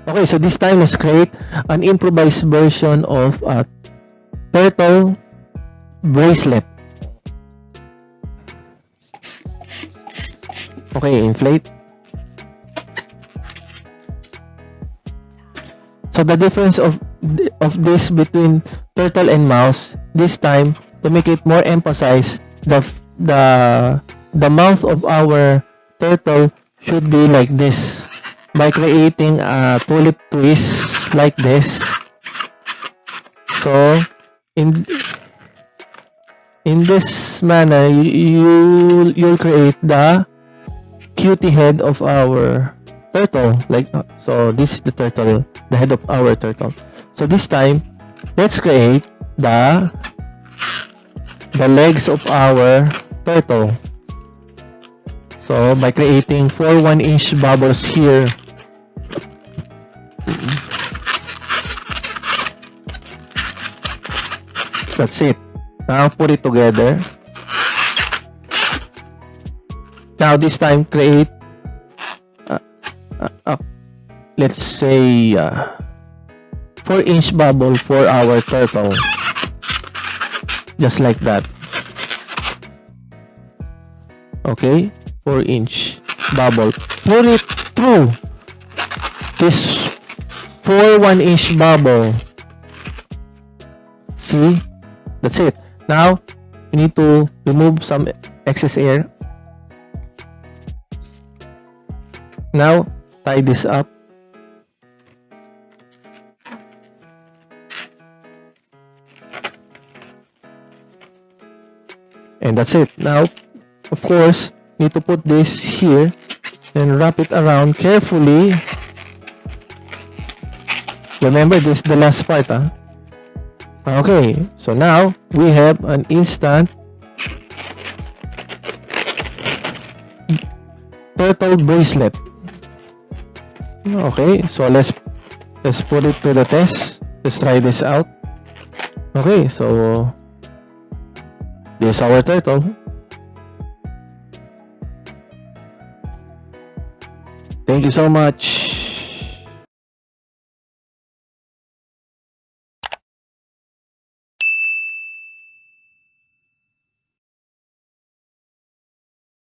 Okay, so this time let's create an improvised version of a turtle bracelet. Okay, inflate. So the difference of this between turtle and mouse, this time to make it more emphasized, the mouth of our turtle should be like this by creating a tulip twist like this. So in this manner, you'll create the cutie head of our turtle, like so. This is the turtle, the head of our turtle. So this time, let's create the legs of our turtle. So by creating 4 1-inch bubbles here. That's it. Now put it together. Now this time create let's say 4-inch bubble for our turtle, just like that. Okay, 4-inch bubble. Put it through this 4 1-inch bubble. See, that's it. Now we need to remove some excess air. Now tie this up. And that's it. Now, of course, need to put this here and wrap it around carefully. Remember, this is the last part, huh? Okay, so now we have an instant turtle bracelet. Okay, so let's put it to the test. Let's try this out. Okay, so this is our turtle. Thank you so much.